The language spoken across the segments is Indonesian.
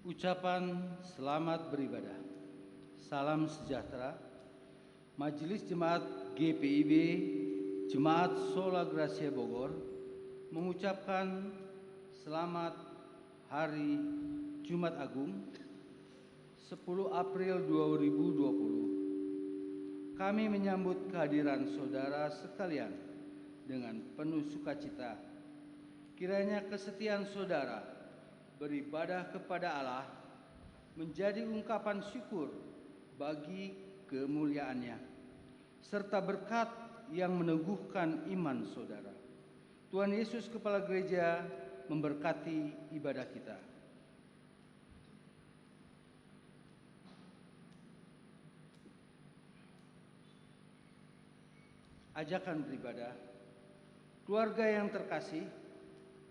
Ucapan selamat beribadah. Salam sejahtera. Majelis Jemaat GPIB Jemaat Sola Gracia Bogor mengucapkan selamat Hari Jumat Agung 10 April 2020. Kami menyambut kehadiran saudara sekalian dengan penuh sukacita. Kiranya kesetiaan saudara beribadah kepada Allah menjadi ungkapan syukur bagi kemuliaan-Nya, serta berkat yang meneguhkan iman saudara. Tuhan Yesus Kepala Gereja memberkati ibadah kita. Ajakan beribadah. Keluarga yang terkasih,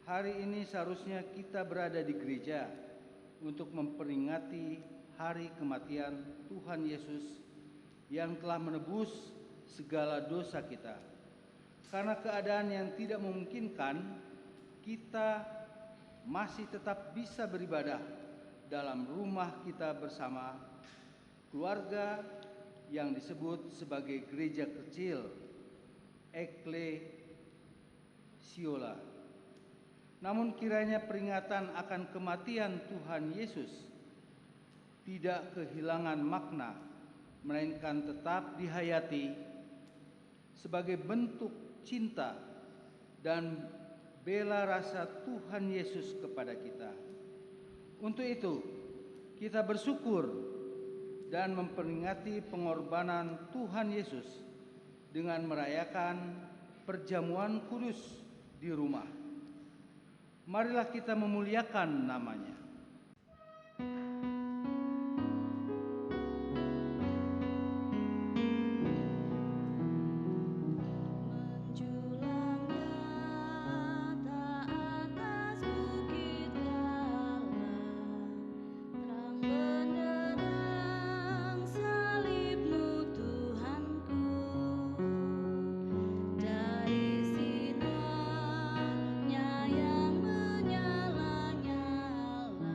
hari ini seharusnya kita berada di gereja untuk memperingati hari kematian Tuhan Yesus yang telah menebus segala dosa kita. Karena keadaan yang tidak memungkinkan, kita masih tetap bisa beribadah dalam rumah kita bersama keluarga yang disebut sebagai gereja kecil, eklesiola. Namun kiranya peringatan akan kematian Tuhan Yesus tidak kehilangan makna, melainkan tetap dihayati sebagai bentuk cinta dan bela rasa Tuhan Yesus kepada kita. Untuk itu, kita bersyukur dan memperingati pengorbanan Tuhan Yesus dengan merayakan perjamuan kudus di rumah. Marilah kita memuliakan nama-Nya. Dari sinarnya yang menyala-nyala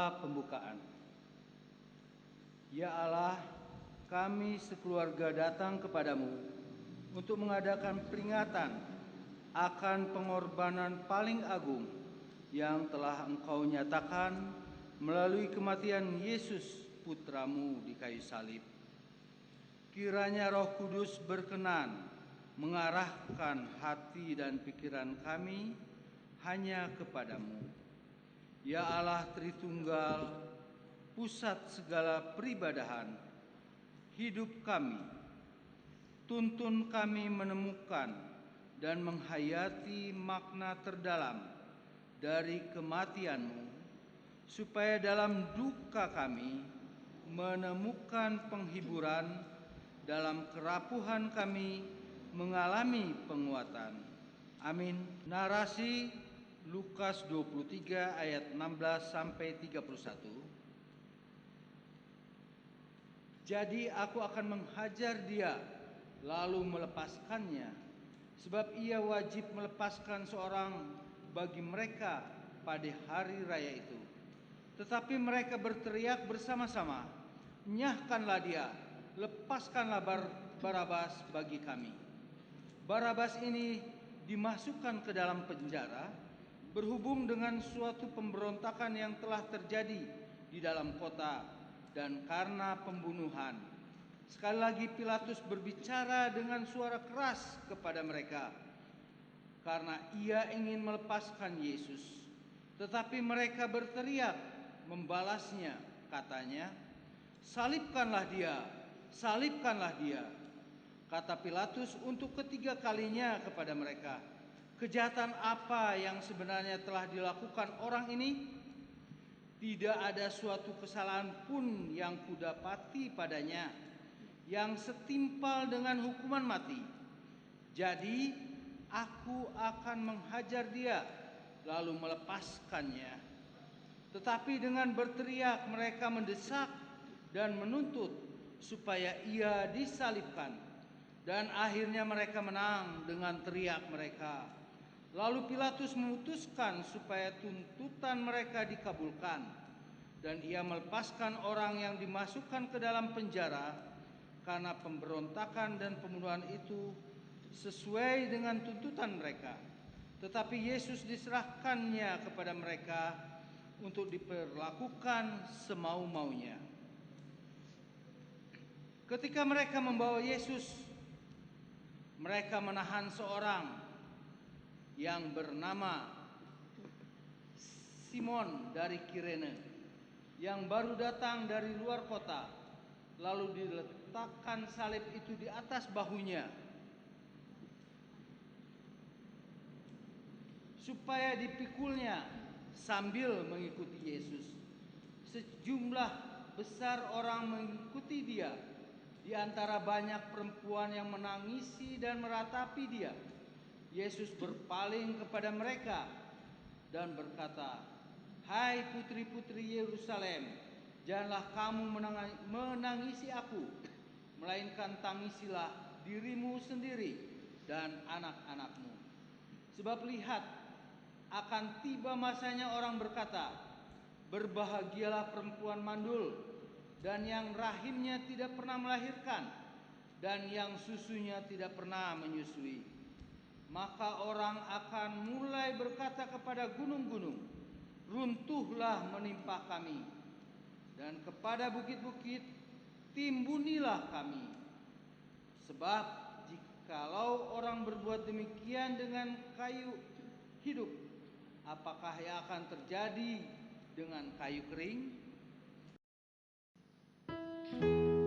Doa pembukaan. Ya Allah, kami sekeluarga datang kepadamu untuk mengadakan peringatan akan pengorbanan paling agung yang telah Engkau nyatakan melalui kematian Yesus Putramu di kayu salib. Kiranya Roh Kudus berkenan mengarahkan hati dan pikiran kami hanya kepadamu. Ya Allah Tritunggal, pusat segala peribadahan hidup kami, tuntun kami menemukan dan menghayati makna terdalam dari kematian-Mu, supaya dalam duka kami menemukan penghiburan, dalam kerapuhan kami mengalami penguatan. Amin. Narasi Lukas 23 ayat 16 sampai 31. Jadi aku akan menghajar dia, lalu melepaskannya, sebab ia wajib melepaskan seorang bagi mereka pada hari raya itu. Tetapi mereka berteriak bersama-sama, "Nyahkanlah dia, lepaskanlah Barabas bagi kami." Barabas ini dimasukkan ke dalam penjara berhubung dengan suatu pemberontakan yang telah terjadi di dalam kota dan karena pembunuhan. Sekali lagi Pilatus berbicara dengan suara keras kepada mereka karena ia ingin melepaskan Yesus. Tetapi mereka berteriak membalasnya, katanya, "Salibkanlah dia, salibkanlah dia." Kata Pilatus untuk ketiga kalinya kepada mereka, "Kejahatan apa yang sebenarnya telah dilakukan orang ini? Tidak ada suatu kesalahan pun yang kudapati padanya yang setimpal dengan hukuman mati. Jadi aku akan menghajar dia, lalu melepaskannya." Tetapi dengan berteriak mereka mendesak dan menuntut supaya ia disalibkan. Dan akhirnya mereka menang dengan teriak mereka. Lalu Pilatus memutuskan supaya tuntutan mereka dikabulkan, dan ia melepaskan orang yang dimasukkan ke dalam penjara karena pemberontakan dan pembunuhan itu sesuai dengan tuntutan mereka. Tetapi Yesus diserahkannya kepada mereka untuk diperlakukan semau-maunya. Ketika mereka membawa Yesus, mereka menahan seorang yang bernama Simon dari Kirene, yang baru datang dari luar kota. Lalu diletakkan salib itu di atas bahunya, supaya dipikulnya sambil mengikuti Yesus. Sejumlah besar orang mengikuti dia, di antara banyak perempuan yang menangisi dan meratapi dia. Yesus berpaling kepada mereka dan berkata, "Hai putri-putri Yerusalem, janganlah kamu menangisi aku, melainkan tangisilah dirimu sendiri dan anak-anakmu. Sebab lihat, akan tiba masanya orang berkata, berbahagialah perempuan mandul dan yang rahimnya tidak pernah melahirkan dan yang susunya tidak pernah menyusui. Maka orang akan mulai berkata kepada gunung-gunung, runtuhlah menimpa kami, dan kepada bukit-bukit, timbunilah kami. Sebab jikalau orang berbuat demikian dengan kayu hidup, apakah yang akan terjadi dengan kayu kering?" Demi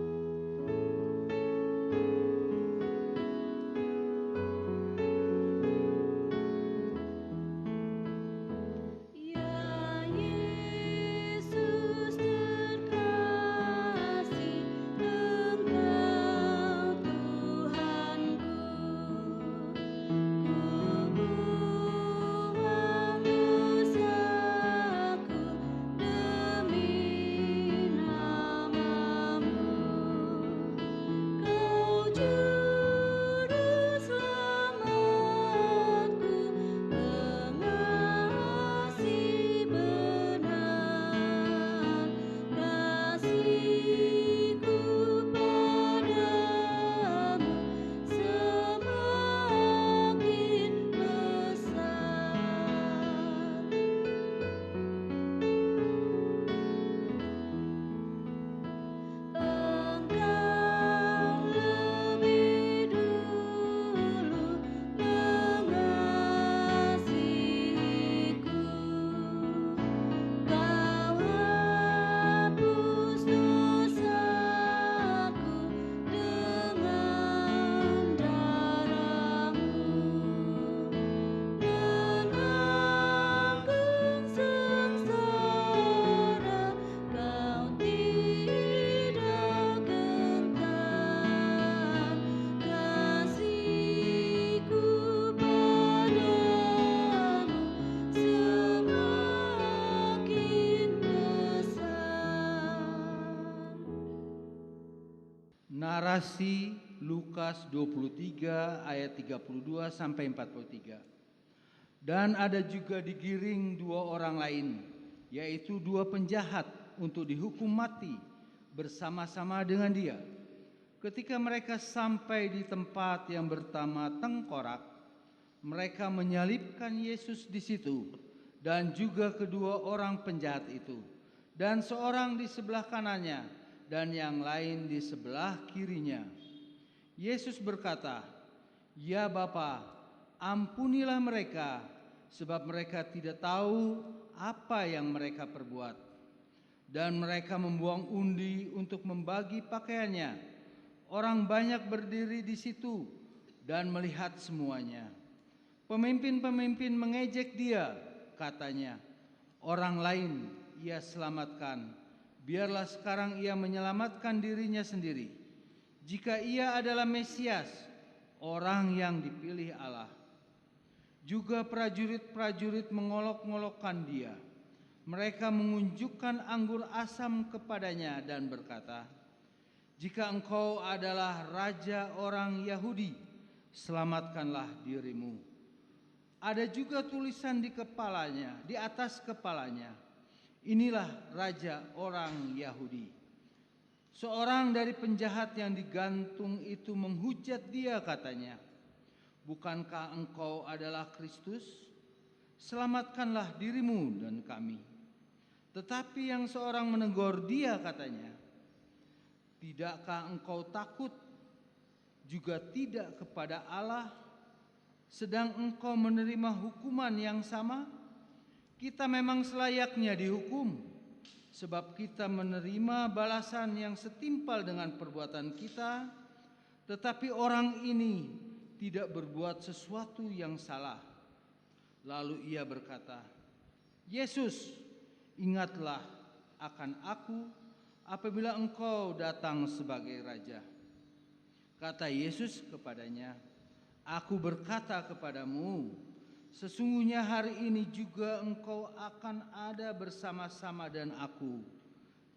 Narasi Lukas 23 ayat 32 sampai 43. Dan ada juga digiring dua orang lain, yaitu dua penjahat untuk dihukum mati bersama-sama dengan dia. Ketika mereka sampai di tempat yang bernama Tengkorak, mereka menyalibkan Yesus di situ dan juga kedua orang penjahat itu, dan seorang di sebelah kanannya dan yang lain di sebelah kirinya. Yesus berkata, "Ya Bapa, ampunilah mereka, sebab mereka tidak tahu apa yang mereka perbuat." Dan mereka membuang undi untuk membagi pakaiannya. Orang banyak berdiri di situ dan melihat semuanya. Pemimpin-pemimpin mengejek dia, katanya, "Orang lain ia selamatkan, biarlah sekarang ia menyelamatkan dirinya sendiri. Jika ia adalah Mesias, orang yang dipilih Allah." Juga prajurit-prajurit mengolok-ngolokkan dia. Mereka mengunjukkan anggur asam kepadanya dan berkata, "Jika engkau adalah raja orang Yahudi, selamatkanlah dirimu." Ada juga tulisan di kepalanya, di atas kepalanya, "Inilah raja orang Yahudi." Seorang dari penjahat yang digantung itu menghujat dia, katanya, "Bukankah engkau adalah Kristus? Selamatkanlah dirimu dan kami." Tetapi yang seorang menegur dia, katanya, "Tidakkah engkau takut juga tidak kepada Allah, sedang engkau menerima hukuman yang sama? Kita memang selayaknya dihukum, sebab kita menerima balasan yang setimpal dengan perbuatan kita, tetapi orang ini tidak berbuat sesuatu yang salah." Lalu ia berkata, "Yesus, ingatlah akan aku apabila engkau datang sebagai raja." Kata Yesus kepadanya, "Aku berkata kepadamu, sesungguhnya hari ini juga engkau akan ada bersama-sama dengan aku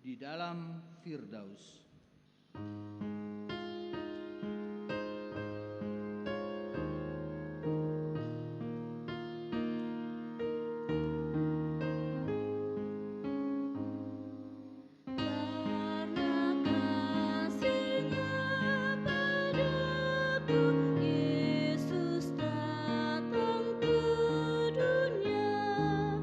di dalam Firdaus." Yesus datang ke dunia,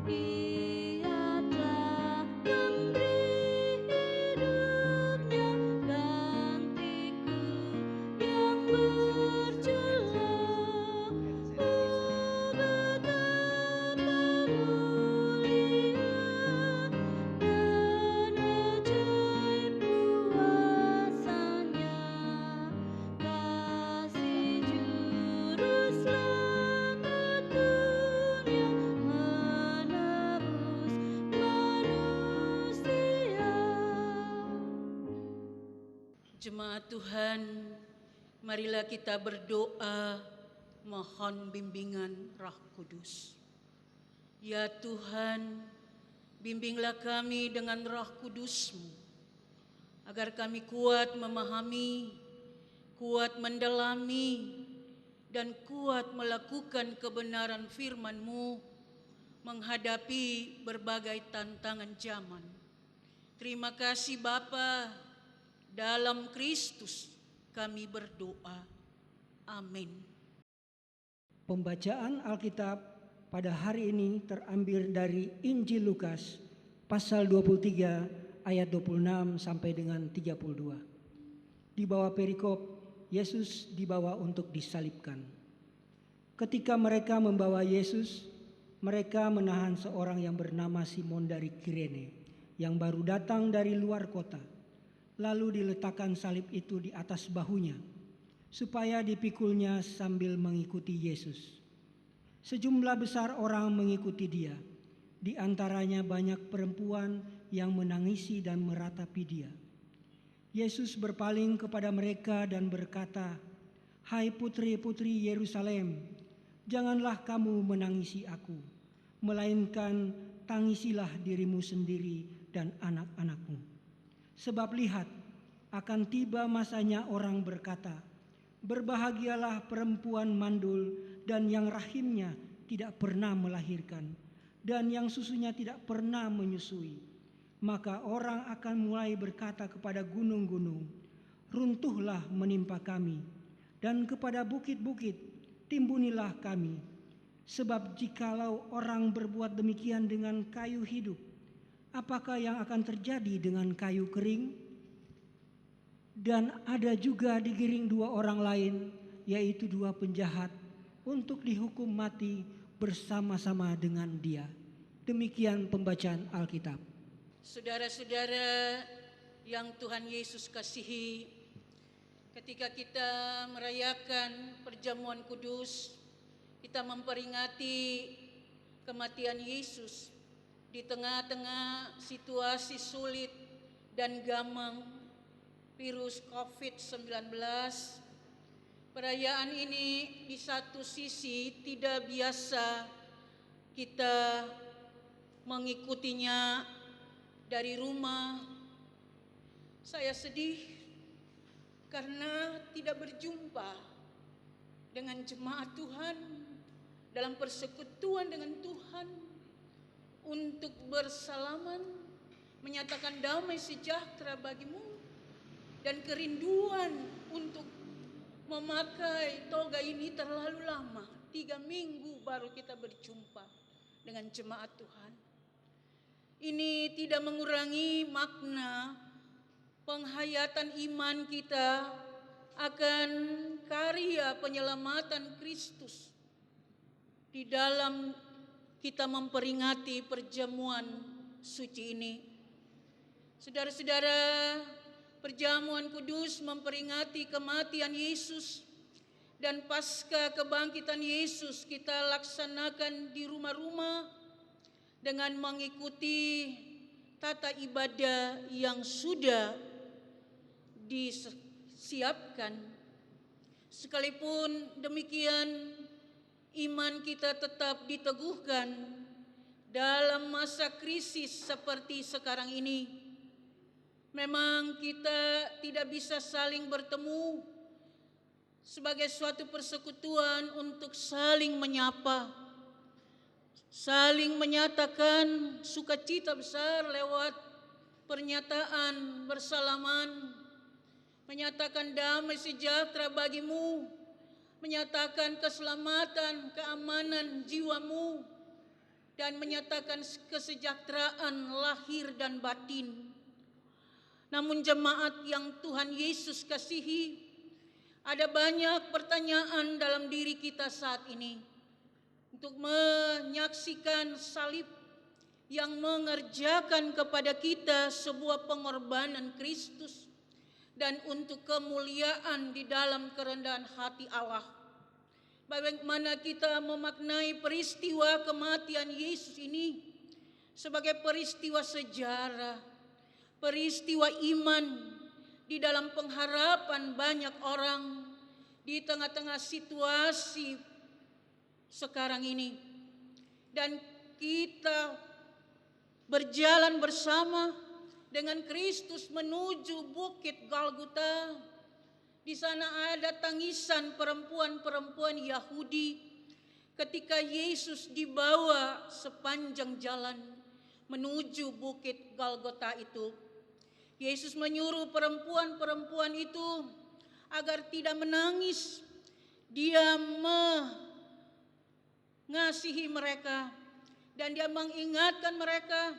Ia telah memberi hidupnya gantiku yang berjuang. Betapa mulia dan ajaib kuasa-Nya, kasih juru selamat dunia menebus manusia. Jemaat Tuhan, marilah kita berdoa mohon bimbingan Roh Kudus. Ya Tuhan, bimbinglah kami dengan Roh Kudus-Mu, agar kami kuat memahami, kuat mendalami, dan kuat melakukan kebenaran firman-Mu menghadapi berbagai tantangan zaman. Terima kasih Bapa, dalam Kristus kami berdoa. Amin. Pembacaan Alkitab pada hari ini terambil dari Injil Lukas pasal 23 ayat 26 sampai dengan 32. Di bawah perikop, Yesus dibawa untuk disalibkan. Ketika mereka membawa Yesus, mereka menahan seorang yang bernama Simon dari Kirene yang baru datang dari luar kota. Lalu diletakkan salib itu di atas bahunya, supaya dipikulnya sambil mengikuti Yesus. Sejumlah besar orang mengikuti dia, di antaranya banyak perempuan yang menangisi dan meratapi dia. Yesus berpaling kepada mereka dan berkata, "Hai putri-putri Yerusalem, janganlah kamu menangisi aku, melainkan tangisilah dirimu sendiri dan anak-anakmu. Sebab lihat, Akan tiba masanya orang berkata, "Berbahagialah perempuan mandul dan yang rahimnya tidak pernah melahirkan, dan yang susunya tidak pernah menyusui." Maka orang akan mulai berkata kepada gunung-gunung, "Runtuhlah menimpa kami," dan kepada bukit-bukit, "Timbunilah kami." Sebab jikalau orang berbuat demikian dengan kayu hidup, apakah yang akan terjadi dengan kayu kering? Dan ada juga digiring dua orang lain, yaitu dua penjahat, untuk dihukum mati bersama-sama dengan dia. Demikian pembacaan Alkitab. Saudara-saudara yang Tuhan Yesus kasihi, ketika kita merayakan perjamuan kudus, kita memperingati kematian Yesus di tengah-tengah situasi sulit dan gamang virus COVID-19. Perayaan ini di satu sisi tidak biasa kita mengikutinya dari rumah. Saya sedih karena tidak berjumpa dengan jemaat Tuhan dalam persekutuan dengan Tuhan untuk bersalaman, menyatakan damai sejahtera bagimu, dan kerinduan untuk memakai toga ini terlalu lama. 3 minggu baru kita berjumpa dengan jemaat Tuhan. Ini tidak mengurangi makna penghayatan iman kita akan karya penyelamatan Kristus di dalam kita memperingati perjamuan suci ini. Saudara-saudara, perjamuan kudus memperingati kematian Yesus dan pasca kebangkitan Yesus kita laksanakan di rumah-rumah dengan mengikuti tata ibadah yang sudah disiapkan. Sekalipun demikian, iman kita tetap diteguhkan dalam masa krisis seperti sekarang ini. Memang kita tidak bisa saling bertemu sebagai suatu persekutuan untuk saling menyapa, saling menyatakan sukacita besar lewat pernyataan bersalaman, menyatakan damai sejahtera bagimu, menyatakan keselamatan, keamanan jiwamu, dan menyatakan kesejahteraan lahir dan batin. Namun jemaat yang Tuhan Yesus kasihi, ada banyak pertanyaan dalam diri kita saat ini untuk menyaksikan salib yang mengerjakan kepada kita sebuah pengorbanan Kristus dan untuk kemuliaan di dalam kerendahan hati Allah. Bagaimana kita memaknai peristiwa kematian Yesus ini sebagai peristiwa sejarah, peristiwa iman di dalam pengharapan banyak orang di tengah-tengah situasi sekarang ini. Dan kita berjalan bersama dengan Kristus menuju Bukit Golgota. Di sana ada tangisan perempuan-perempuan Yahudi ketika Yesus dibawa sepanjang jalan menuju Bukit Golgota itu. Yesus menyuruh perempuan-perempuan itu agar tidak menangis. Dia mengasihi mereka dan dia mengingatkan mereka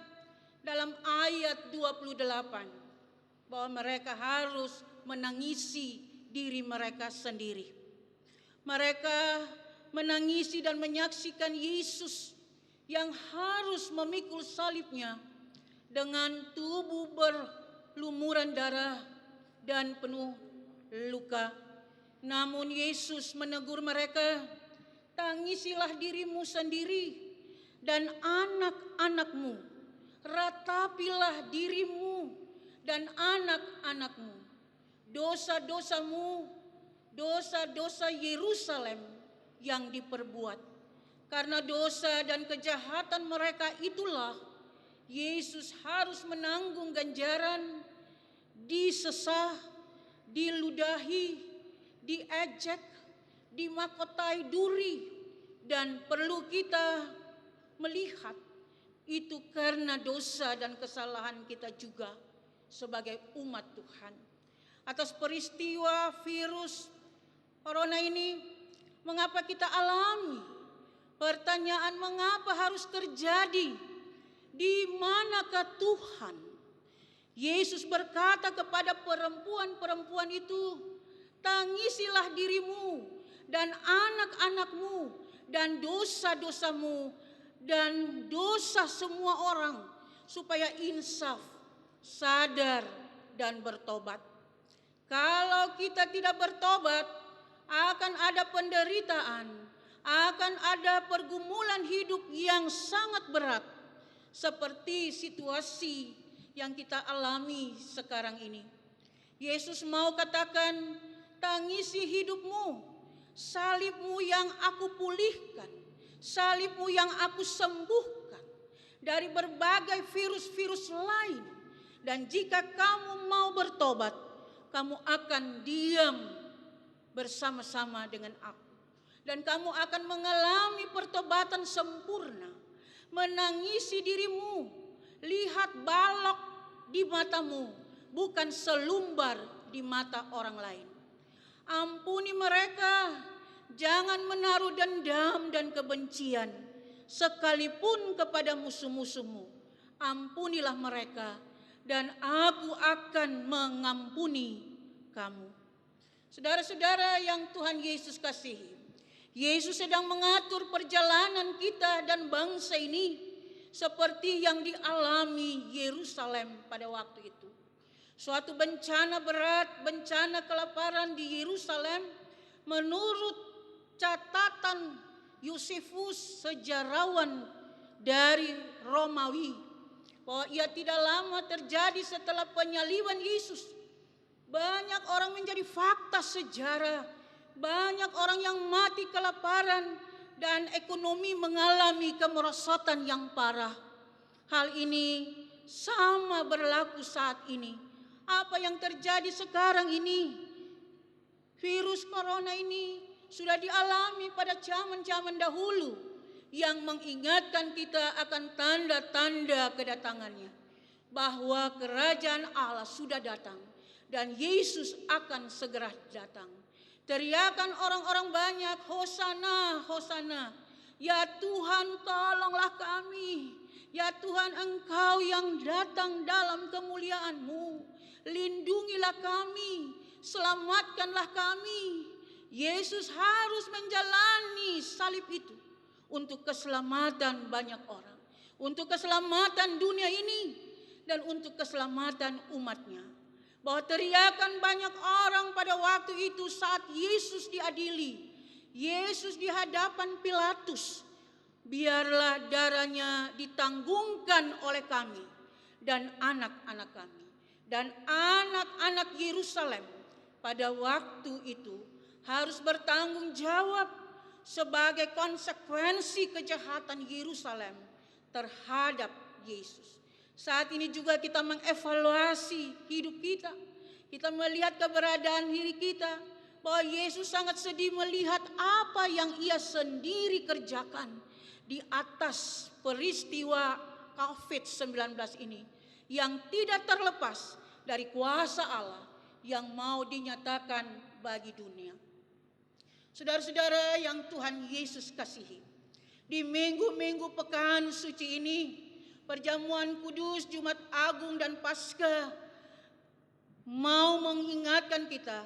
dalam ayat 28 bahwa mereka harus menangisi diri mereka sendiri. Mereka menangisi dan menyaksikan Yesus yang harus memikul salibnya dengan tubuh berlumuran darah dan penuh luka. Namun Yesus menegur mereka, "Tangisilah dirimu sendiri dan anak-anakmu, ratapilah dirimu dan anak-anakmu. Dosa-dosamu, dosa-dosa Yerusalem yang diperbuat. Karena dosa dan kejahatan mereka itulah Yesus harus menanggung ganjaran disesah, diludahi, diejek, dimahkotai duri, dan perlu kita melihat itu karena dosa dan kesalahan kita juga sebagai umat Tuhan. Atas peristiwa virus corona ini, mengapa kita alami? Pertanyaan mengapa harus terjadi? Di manakah Tuhan? Yesus berkata kepada perempuan-perempuan itu, tangisilah dirimu dan anak-anakmu dan dosa-dosamu dan dosa semua orang, supaya insaf, sadar, dan bertobat. Kalau kita tidak bertobat, akan ada penderitaan, akan ada pergumulan hidup yang sangat berat, seperti situasi yang kita alami sekarang ini. Yesus mau katakan, tangisi hidupmu, salibmu yang aku pulihkan, salibmu yang aku sembuhkan dari berbagai virus-virus lain. Dan jika kamu mau bertobat, kamu akan diam bersama-sama dengan aku. Dan kamu akan mengalami pertobatan sempurna. Menangisi dirimu, lihat balok di matamu, bukan selumbar di mata orang lain. Ampuni mereka, jangan menaruh dendam dan kebencian, sekalipun kepada musuh-musuhmu. Ampunilah mereka, dan aku akan mengampuni kamu. Saudara-saudara yang Tuhan Yesus kasihi, Yesus sedang mengatur perjalanan kita dan bangsa ini seperti yang dialami Yerusalem pada waktu itu. Suatu bencana berat, bencana kelaparan di Yerusalem, menurut catatan Yosefus, sejarawan dari Romawi, bahwa ia tidak lama terjadi setelah penyaliban Yesus. Banyak orang menjadi fakta sejarah, banyak orang yang mati kelaparan, dan ekonomi mengalami kemerosotan yang parah. Hal ini sama berlaku saat ini. Apa yang terjadi sekarang ini, virus corona ini sudah dialami pada zaman-zaman dahulu, yang mengingatkan kita akan tanda-tanda kedatangannya, bahwa kerajaan Allah sudah datang dan Yesus akan segera datang. Teriakan orang-orang banyak, Hosana, Hosana. Ya Tuhan, tolonglah kami. Ya Tuhan, Engkau yang datang dalam kemuliaan-Mu. Lindungilah kami, selamatkanlah kami. Yesus harus menjalani salib itu untuk keselamatan banyak orang, untuk keselamatan dunia ini, dan untuk keselamatan umatnya. Bahwa teriakan banyak orang pada waktu itu saat Yesus diadili, Yesus di hadapan Pilatus, biarlah darahnya ditanggungkan oleh kami dan anak-anak kami. Dan anak-anak Yerusalem pada waktu itu harus bertanggung jawab sebagai konsekuensi kejahatan Yerusalem terhadap Yesus. Saat ini juga kita mengevaluasi hidup kita. Kita melihat keberadaan diri kita, bahwa Yesus sangat sedih melihat apa yang ia sendiri kerjakan di atas peristiwa COVID-19 ini, yang tidak terlepas dari kuasa Allah yang mau dinyatakan bagi dunia. Saudara-saudara yang Tuhan Yesus kasihi, di minggu-minggu pekan suci ini, perjamuan kudus, Jumat Agung, dan Paskah mau mengingatkan kita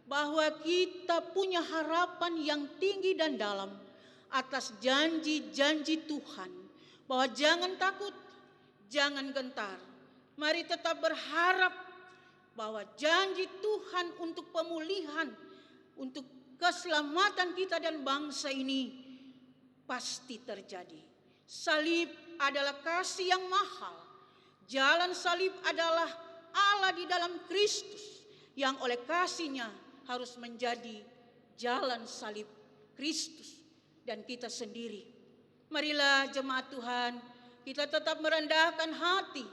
bahwa kita punya harapan yang tinggi dan dalam atas janji-janji Tuhan, bahwa jangan takut, jangan gentar. Mari tetap berharap bahwa janji Tuhan untuk pemulihan, untuk keselamatan kita dan bangsa ini pasti terjadi. Salib adalah kasih yang mahal. Jalan salib adalah Allah di dalam Kristus, yang oleh kasihnya harus menjadi jalan salib Kristus dan kita sendiri. Marilah jemaat Tuhan, kita tetap merendahkan hati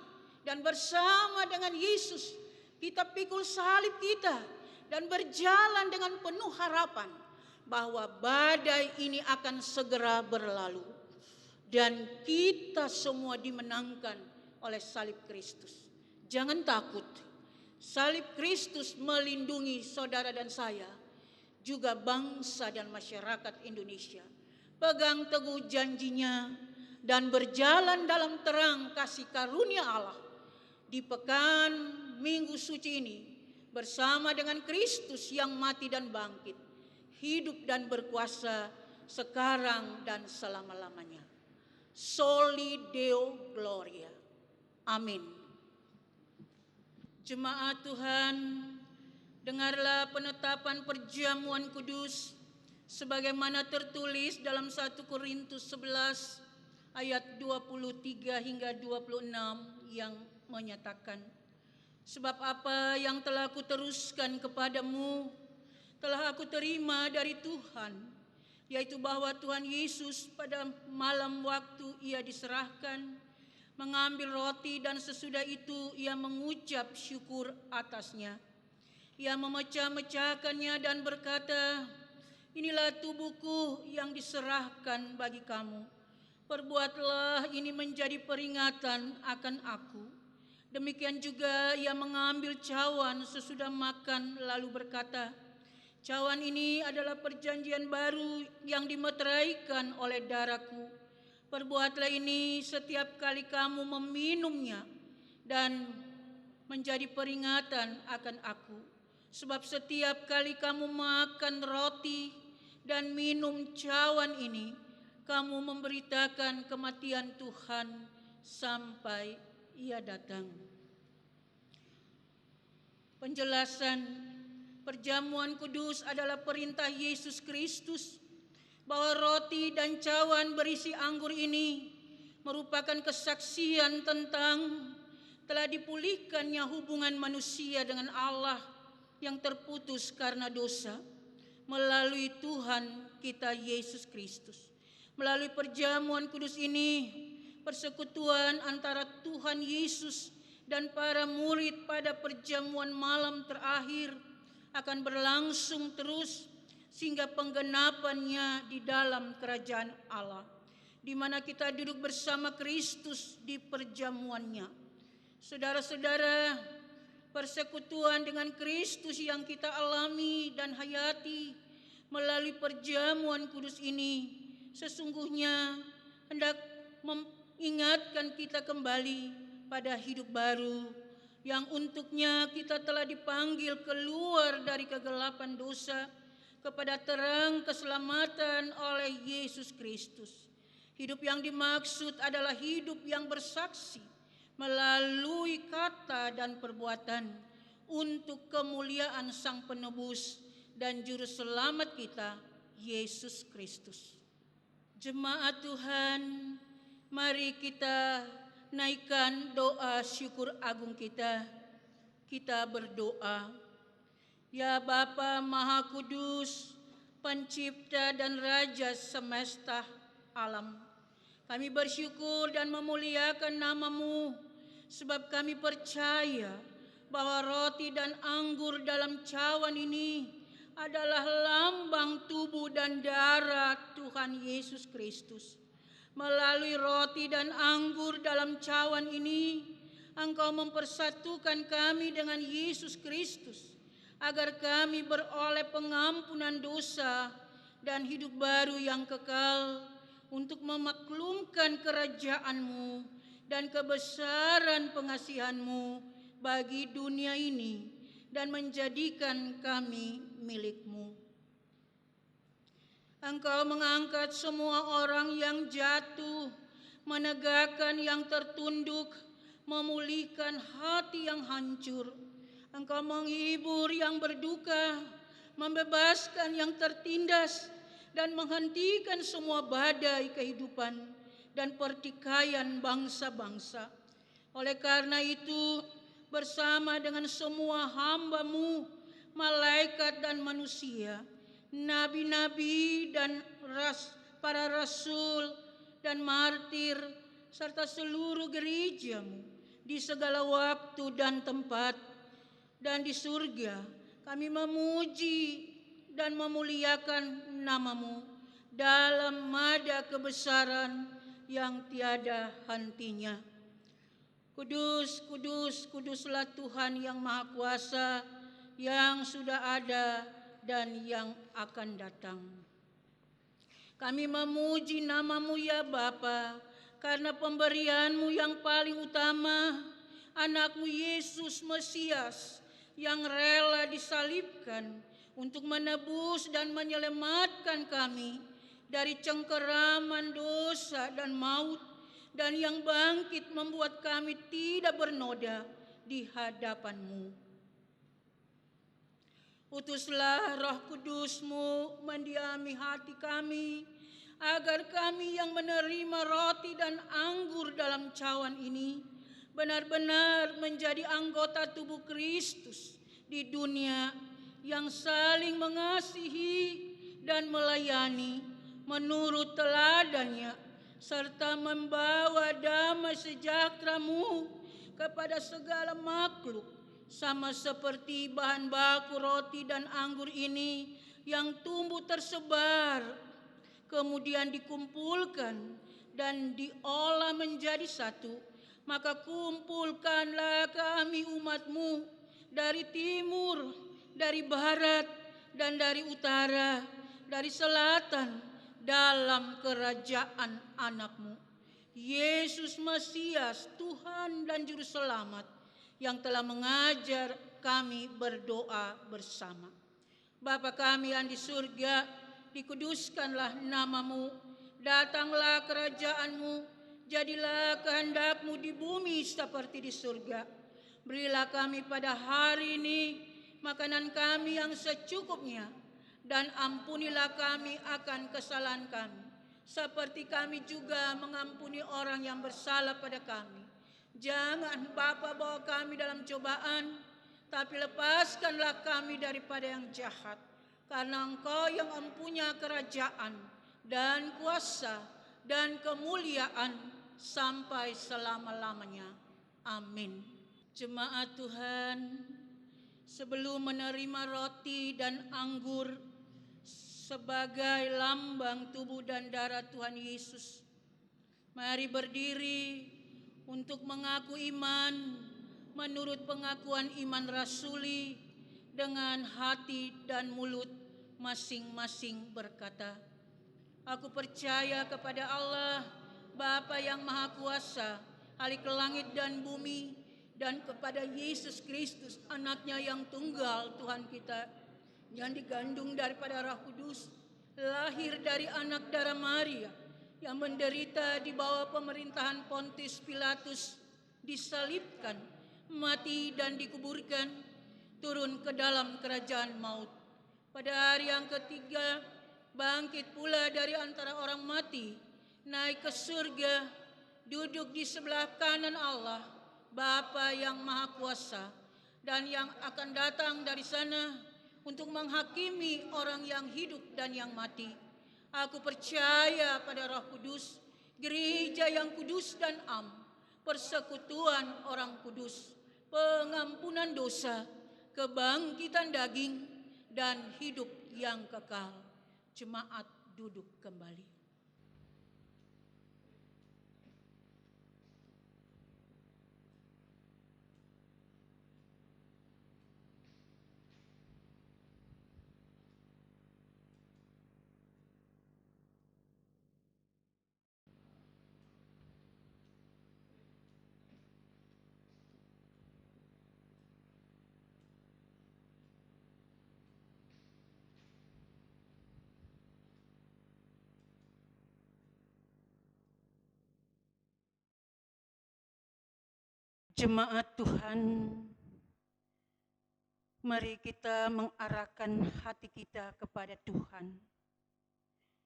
dan bersama dengan Yesus kita pikul salib kita dan berjalan dengan penuh harapan bahwa badai ini akan segera berlalu dan kita semua dimenangkan oleh salib Kristus. Jangan takut. Salib Kristus melindungi saudara dan saya, juga bangsa dan masyarakat Indonesia. Pegang teguh janjinya dan berjalan dalam terang kasih karunia Allah di pekan Minggu Suci ini bersama dengan Kristus yang mati dan bangkit, hidup dan berkuasa sekarang dan selama-lamanya. Soli Deo Gloria. Amin. Jemaat Tuhan, dengarlah penetapan perjamuan kudus sebagaimana tertulis dalam 1 Korintus 11 ayat 23 hingga 26 yang menyatakan, sebab apa yang telah aku teruskan kepadamu telah aku terima dari Tuhan, yaitu bahwa Tuhan Yesus pada malam waktu ia diserahkan, mengambil roti dan sesudah itu ia mengucap syukur atasnya. Ia memecah-mecahkannya dan berkata, inilah tubuhku yang diserahkan bagi kamu. Perbuatlah ini menjadi peringatan akan aku. Demikian juga ia mengambil cawan sesudah makan lalu berkata, cawan ini adalah perjanjian baru yang dimeteraikan oleh darahku. Perbuatlah ini setiap kali kamu meminumnya dan menjadi peringatan akan aku. Sebab setiap kali kamu makan roti dan minum cawan ini, kamu memberitakan kematian Tuhan sampai ia datang. Penjelasan perjamuan kudus adalah perintah Yesus Kristus bahwa roti dan cawan berisi anggur ini merupakan kesaksian tentang telah dipulihkannya hubungan manusia dengan Allah yang terputus karena dosa melalui Tuhan kita Yesus Kristus. Melalui perjamuan kudus ini, persekutuan antara Tuhan Yesus dan para murid pada perjamuan malam terakhir akan berlangsung terus sehingga penggenapannya di dalam kerajaan Allah, di mana kita duduk bersama Kristus di perjamuannya. Saudara-saudara, persekutuan dengan Kristus yang kita alami dan hayati melalui perjamuan kudus ini sesungguhnya hendak mengingatkan kita kembali pada hidup baru yang untuknya kita telah dipanggil keluar dari kegelapan dosa kepada terang keselamatan oleh Yesus Kristus. Hidup yang dimaksud adalah hidup yang bersaksi melalui kata dan perbuatan untuk kemuliaan Sang Penebus dan Juru Selamat kita, Yesus Kristus. Jemaat Tuhan, mari kita naikkan doa syukur agung kita. Kita berdoa. Ya Bapa Maha Kudus, Pencipta dan Raja semesta alam, kami bersyukur dan memuliakan nama-Mu, sebab kami percaya bahwa roti dan anggur dalam cawan ini adalah lambang tubuh dan darah Tuhan Yesus Kristus. Melalui roti dan anggur dalam cawan ini, Engkau mempersatukan kami dengan Yesus Kristus, agar kami beroleh pengampunan dosa dan hidup baru yang kekal untuk memaklumkan kerajaan-Mu dan kebesaran pengasihan-Mu bagi dunia ini dan menjadikan kami milik-Mu. Engkau mengangkat semua orang yang jatuh, menegakkan yang tertunduk, memulihkan hati yang hancur. Engkau menghibur yang berduka, membebaskan yang tertindas, dan menghentikan semua badai kehidupan dan pertikaian bangsa-bangsa. Oleh karena itu, bersama dengan semua hamba-Mu, malaikat dan manusia, nabi-nabi dan para rasul dan martir, serta seluruh gereja-Mu di segala waktu dan tempat, dan di surga kami memuji dan memuliakan nama-Mu dalam mada kebesaran yang tiada hentinya. Kudus, kudus, kuduslah Tuhan yang Maha Kuasa, yang sudah ada dan yang akan datang. Kami memuji nama-Mu ya Bapa, karena pemberian-Mu yang paling utama, anak-Mu Yesus Mesias, yang rela disalibkan untuk menebus dan menyelamatkan kami dari cengkeraman dosa dan maut, dan yang bangkit membuat kami tidak bernoda di hadapan-Mu. Utuslah Roh Kudus-Mu mendiami hati kami, agar kami yang menerima roti dan anggur dalam cawan ini benar-benar menjadi anggota tubuh Kristus di dunia yang saling mengasihi dan melayani menurut teladannya, serta membawa damai sejahtera-Mu kepada segala makhluk, sama seperti bahan baku roti dan anggur ini yang tumbuh tersebar, kemudian dikumpulkan dan diolah menjadi satu. Maka kumpulkanlah kami umat-Mu dari timur, dari barat, dan dari utara, dari selatan, dalam kerajaan anak-Mu, Yesus Mesias, Tuhan dan Juru Selamat, yang telah mengajar kami berdoa bersama. Bapa kami yang di surga, dikuduskanlah nama-Mu, datanglah kerajaan-Mu, jadilah kehendak-Mu di bumi seperti di surga. Berilah kami pada hari ini makanan kami yang secukupnya, dan ampunilah kami akan kesalahan kami, seperti kami juga mengampuni orang yang bersalah pada kami. Jangan Bapa bawa kami dalam cobaan, tapi lepaskanlah kami daripada yang jahat. Karena Engkau yang mempunyai kerajaan dan kuasa dan kemuliaan sampai selama-lamanya. Amin. Jemaat Tuhan, sebelum menerima roti dan anggur sebagai lambang tubuh dan darah Tuhan Yesus, mari berdiri untuk mengaku iman menurut pengakuan iman rasuli dengan hati dan mulut masing-masing berkata, aku percaya kepada Allah, Bapa yang Maha Kuasa, Khalik langit dan bumi, dan kepada Yesus Kristus, anaknya yang tunggal Tuhan kita, yang digandung daripada Roh Kudus, lahir dari anak darah Maria, yang menderita di bawah pemerintahan Pontius Pilatus, disalibkan, mati dan dikuburkan, turun ke dalam kerajaan maut. Pada hari yang ketiga, bangkit pula dari antara orang mati, naik ke surga, duduk di sebelah kanan Allah, Bapa yang Maha Kuasa, dan yang akan datang dari sana untuk menghakimi orang yang hidup dan yang mati. Aku percaya pada Roh Kudus, gereja yang kudus dan am, persekutuan orang kudus, pengampunan dosa, kebangkitan daging, dan hidup yang kekal. Jemaat duduk kembali. Jemaat Tuhan, mari kita mengarahkan hati kita kepada Tuhan,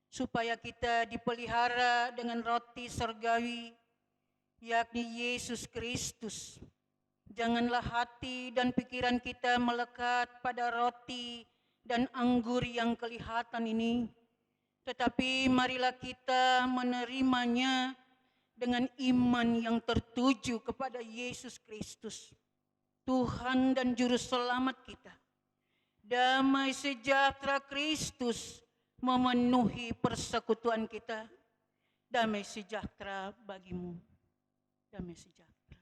supaya kita dipelihara dengan roti surgawi, yakni Yesus Kristus. Janganlah hati dan pikiran kita melekat pada roti dan anggur yang kelihatan ini, tetapi marilah kita menerimanya dengan iman yang tertuju kepada Yesus Kristus. Tuhan dan Juru Selamat kita, damai sejahtera Kristus memenuhi persekutuan kita. Damai sejahtera bagimu, damai sejahtera.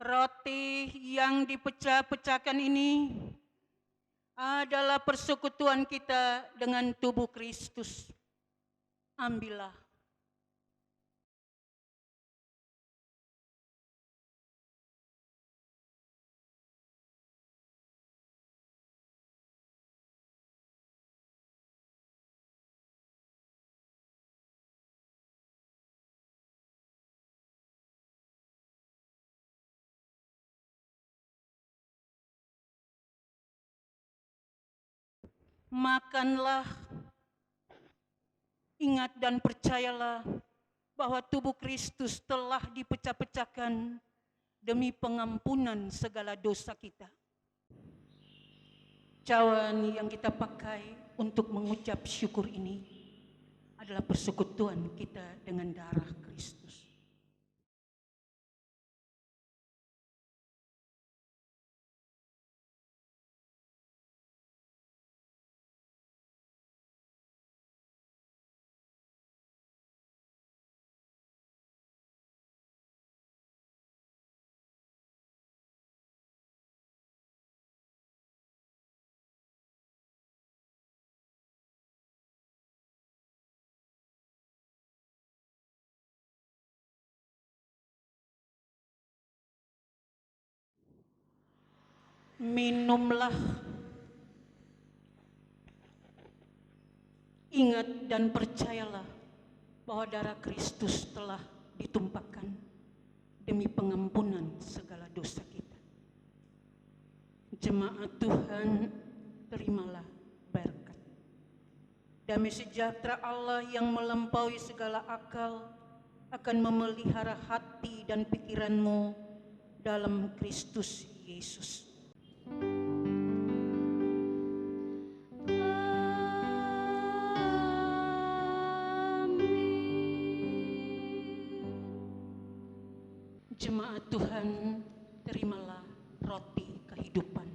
Roti yang dipecah-pecahkan ini adalah persekutuan kita dengan tubuh Kristus. Ambillah. Makanlah, ingat dan percayalah bahwa tubuh Kristus telah dipecah-pecahkan demi pengampunan segala dosa kita. Cawan yang kita pakai untuk mengucap syukur ini adalah persekutuan kita dengan darah Kristus. Minumlah, ingat dan percayalah bahwa darah Kristus telah ditumpahkan demi pengampunan segala dosa kita. Jemaat Tuhan, terimalah berkat. Damai sejahtera Allah yang melampaui segala akal akan memelihara hati dan pikiranmu dalam Kristus Yesus. Jemaat Tuhan, terimalah roti kehidupan.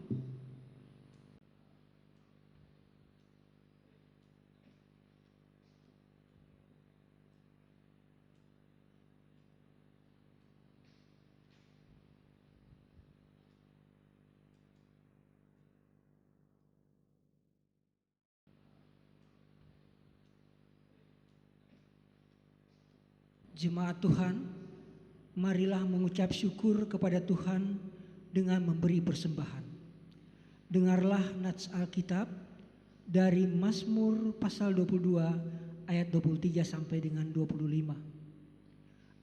Jemaat Tuhan, marilah mengucap syukur kepada Tuhan dengan memberi persembahan. Dengarlah nats Alkitab dari Mazmur pasal 22 ayat 23 sampai dengan 25.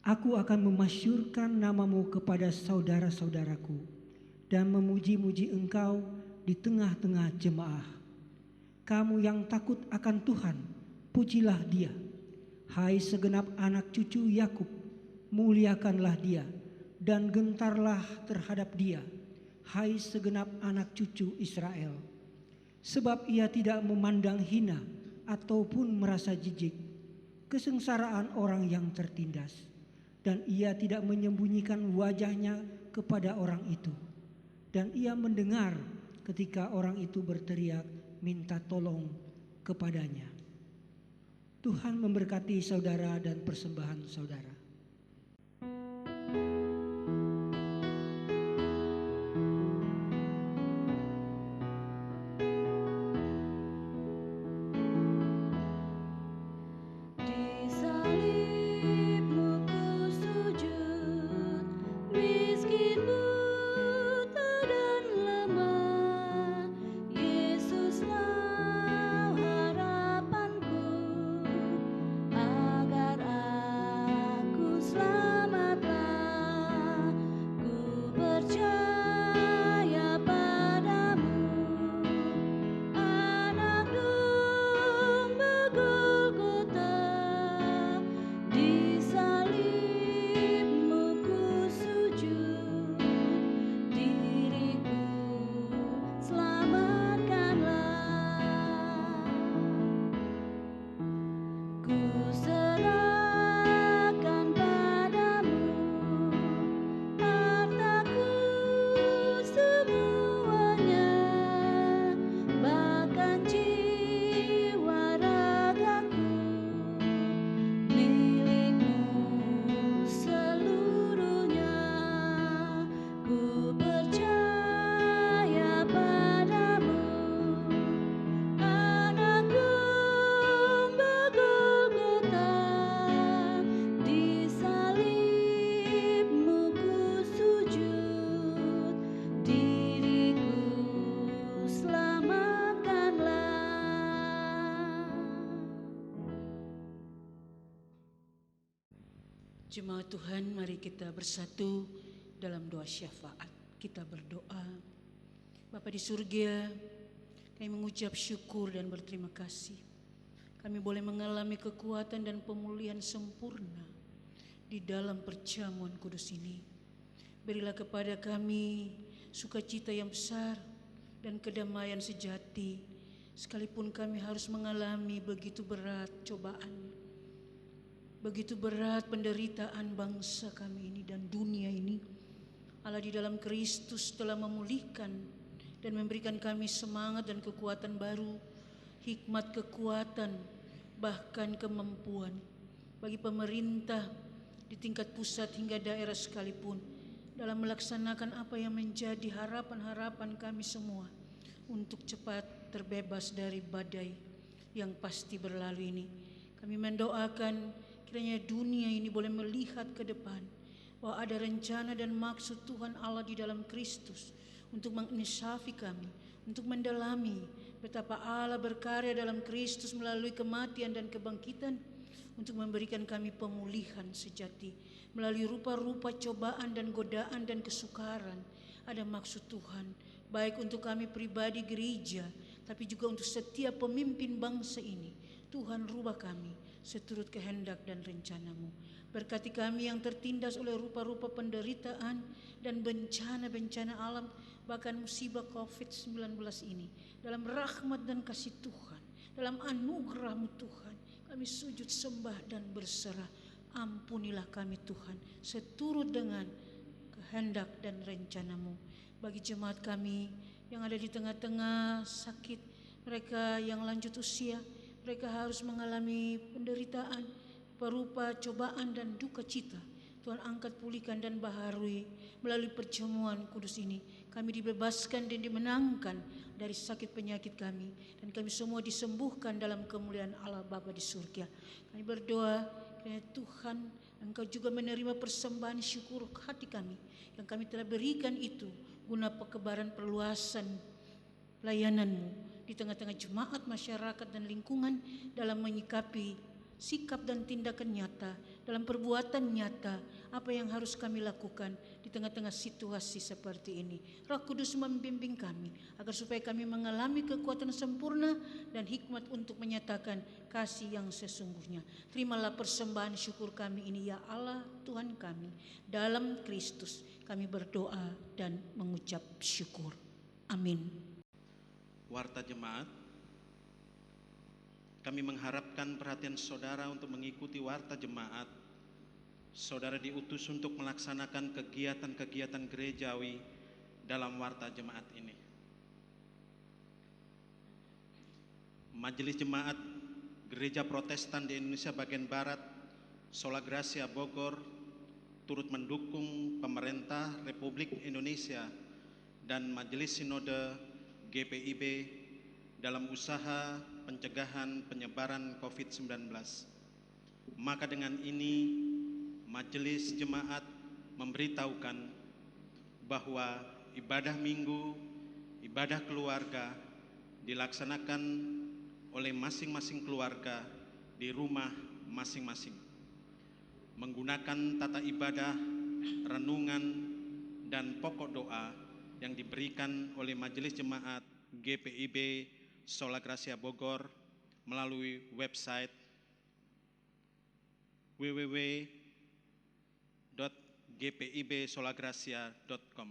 Aku akan memasyurkan namamu kepada saudara-saudaraku dan memuji-muji engkau di tengah-tengah jemaah. Kamu yang takut akan Tuhan, pujilah Dia. Hai segenap anak cucu Yakub, muliakanlah Dia dan gentarlah terhadap Dia, hai segenap anak cucu Israel. Sebab Ia tidak memandang hina ataupun merasa jijik kesengsaraan orang yang tertindas, dan Ia tidak menyembunyikan wajahnya kepada orang itu. Dan Ia mendengar ketika orang itu berteriak minta tolong kepadanya. Tuhan memberkati saudara dan persembahan saudara. Agar aku Jemaat Tuhan, mari kita bersatu dalam doa syafaat. Kita berdoa. Bapa di surga, kami mengucap syukur dan berterima kasih. Kami boleh mengalami kekuatan dan pemulihan sempurna di dalam perjamuan kudus ini. Berilah kepada kami sukacita yang besar dan kedamaian sejati, sekalipun kami harus mengalami begitu berat cobaan, begitu berat penderitaan bangsa kami ini dan dunia ini. Allah di dalam Kristus telah memulihkan dan memberikan kami semangat dan kekuatan baru, hikmat, kekuatan, bahkan kemampuan bagi pemerintah di tingkat pusat hingga daerah sekalipun dalam melaksanakan apa yang menjadi harapan-harapan kami semua untuk cepat terbebas dari badai yang pasti berlalu ini. Kami mendoakan kiranya dunia ini boleh melihat ke depan bahwa ada rencana dan maksud Tuhan Allah di dalam Kristus untuk menginsafi kami, untuk mendalami betapa Allah berkarya dalam Kristus melalui kematian dan kebangkitan untuk memberikan kami pemulihan sejati melalui rupa-rupa cobaan dan godaan dan kesukaran. Ada maksud Tuhan baik untuk kami pribadi gereja, tapi juga untuk setiap pemimpin bangsa ini. Tuhan, rubah kami seturut kehendak dan rencana-Mu. Berkati kami yang tertindas oleh rupa-rupa penderitaan dan bencana-bencana alam, bahkan musibah COVID-19 ini. Dalam rahmat dan kasih Tuhan, dalam anugerah-Mu Tuhan, kami sujud sembah dan berserah. Ampunilah kami Tuhan, seturut dengan kehendak dan rencana-Mu. Bagi jemaat kami yang ada di tengah-tengah sakit, mereka yang lanjut usia, mereka harus mengalami penderitaan berupa cobaan dan duka cita. Tuhan angkat, pulihkan dan baharui melalui perjamuan kudus ini. Kami dibebaskan dan dimenangkan dari sakit penyakit kami, dan kami semua disembuhkan dalam kemuliaan Allah Bapa di surga. Kami berdoa kiranya Tuhan, Engkau juga menerima persembahan syukur hati kami yang kami telah berikan itu guna pekebaran perluasan pelayanan-Mu di tengah-tengah jemaat, masyarakat dan lingkungan dalam menyikapi sikap dan tindakan nyata, dalam perbuatan nyata apa yang harus kami lakukan di tengah-tengah situasi seperti ini. Roh Kudus membimbing kami agar supaya kami mengalami kekuatan sempurna dan hikmat untuk menyatakan kasih yang sesungguhnya. Terimalah persembahan syukur kami ini ya Allah Tuhan kami. Dalam Kristus kami berdoa dan mengucap syukur. Amin. Warta jemaat, kami mengharapkan perhatian saudara untuk mengikuti warta jemaat. Saudara diutus untuk melaksanakan kegiatan-kegiatan gerejawi dalam warta jemaat ini. Majelis Jemaat Gereja Protestan di Indonesia bagian Barat, Sola Gracia Bogor, turut mendukung pemerintah Republik Indonesia dan Majelis Sinode GPIB dalam usaha pencegahan penyebaran COVID-19. Maka dengan ini Majelis Jemaat memberitahukan bahwa ibadah minggu, ibadah keluarga dilaksanakan oleh masing-masing keluarga di rumah masing-masing, menggunakan tata ibadah, renungan, dan pokok doa yang diberikan oleh Majelis Jemaat GPIB Sola Gracia Bogor melalui website www.gpibsolagracia.com.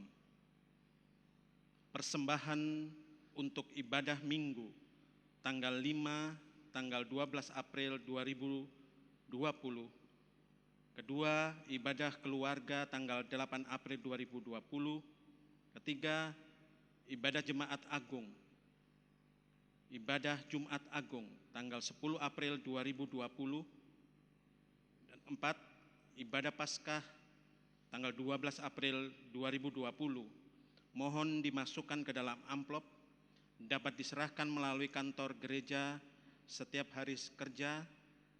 Persembahan untuk ibadah minggu tanggal 5, tanggal 12 April 2020. Kedua, ibadah keluarga tanggal 8 April 2020. Ketiga, ibadah Jemaat Agung, ibadah Jumat Agung tanggal 10 April 2020. Dan 4, ibadah Paskah tanggal 12 April 2020. Mohon dimasukkan ke dalam amplop, dapat diserahkan melalui kantor gereja setiap hari kerja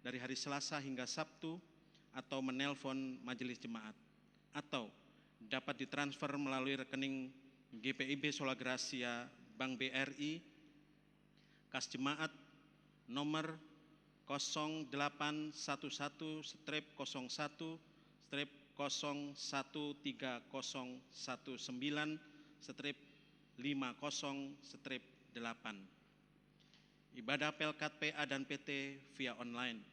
dari hari Selasa hingga Sabtu, atau menelpon majelis jemaat, atau dapat ditransfer melalui rekening GPIB Sola Gracia Bank BRI, kas jemaat nomor 0811-01 1/1319/50/8. Ibadah Pelkat PA dan PT via online.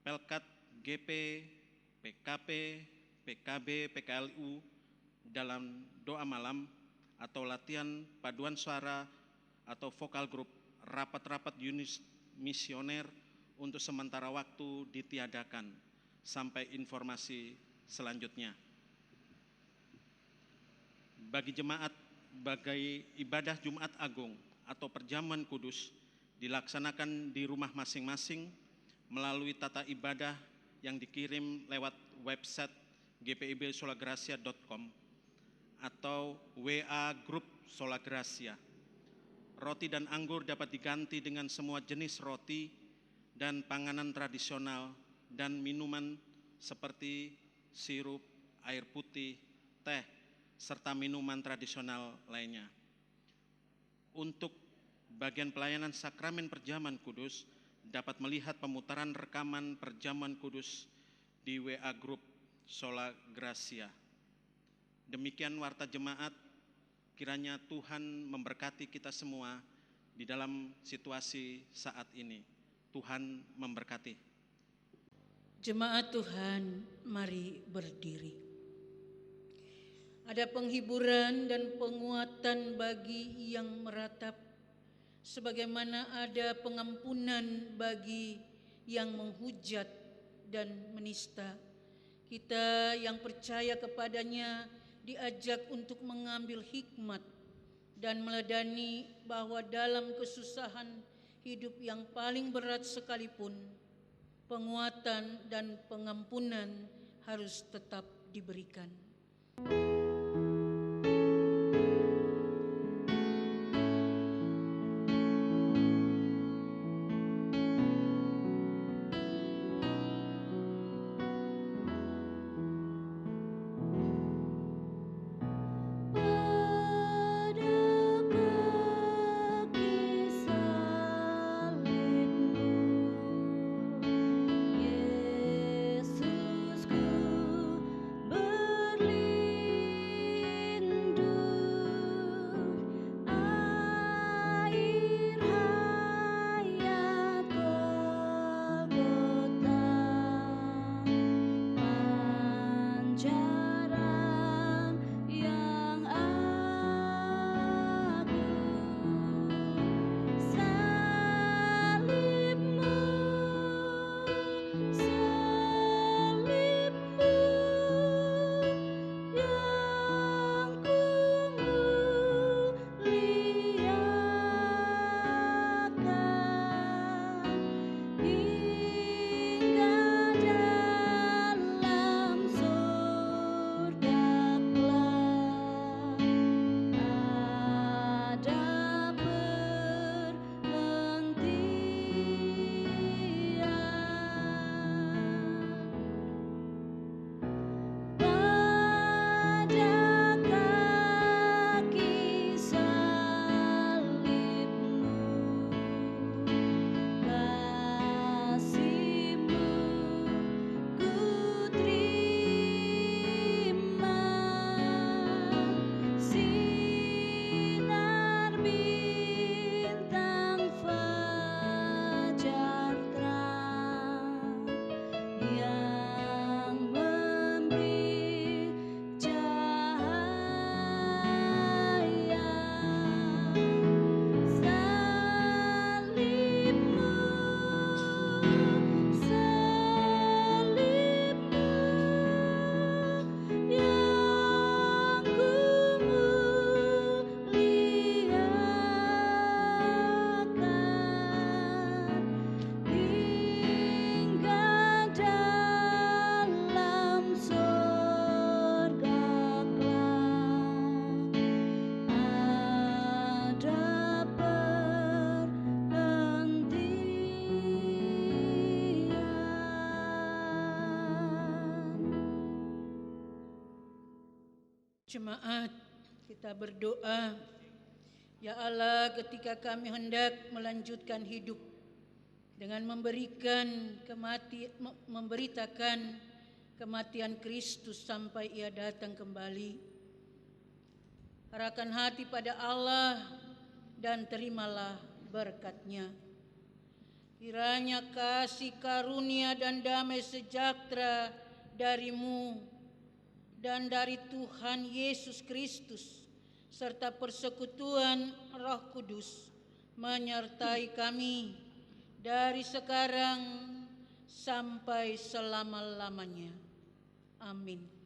Pelkat GP, PKP, PKB, PKLU dalam doa malam atau latihan paduan suara atau vokal grup, rapat-rapat unit misioner untuk sementara waktu ditiadakan sampai informasi selanjutnya. Bagi jemaat, bagai ibadah Jumat Agung atau perjamuan kudus dilaksanakan di rumah masing-masing melalui tata ibadah yang dikirim lewat website gpibsolagracia.com atau WA Grup Sola Gracia. Roti dan anggur dapat diganti dengan semua jenis roti dan panganan tradisional dan minuman seperti sirup, air putih, teh, serta minuman tradisional lainnya. Untuk bagian pelayanan sakramen perjamuan kudus dapat melihat pemutaran rekaman perjamuan kudus di WA Grup Sola Gracia. Demikian warta jemaat, kiranya Tuhan memberkati kita semua di dalam situasi saat ini. Tuhan memberkati. Jemaat Tuhan, mari berdiri. Ada penghiburan dan penguatan bagi yang meratap, sebagaimana ada pengampunan bagi yang menghujat dan menista. Kita yang percaya kepadanya diajak untuk mengambil hikmat dan meladani bahwa dalam kesusahan hidup yang paling berat sekalipun, penguatan dan pengampunan harus tetap diberikan. Jemaat, kita berdoa. Ya Allah, ketika kami hendak melanjutkan hidup dengan memberitakan kematian Kristus sampai Ia datang kembali. Arahkan hati pada Allah dan terimalah berkat-Nya. Kiranya kasih karunia dan damai sejahtera darimu dan dari Tuhan Yesus Kristus serta persekutuan Roh Kudus menyertai kami dari sekarang sampai selama-lamanya. Amin.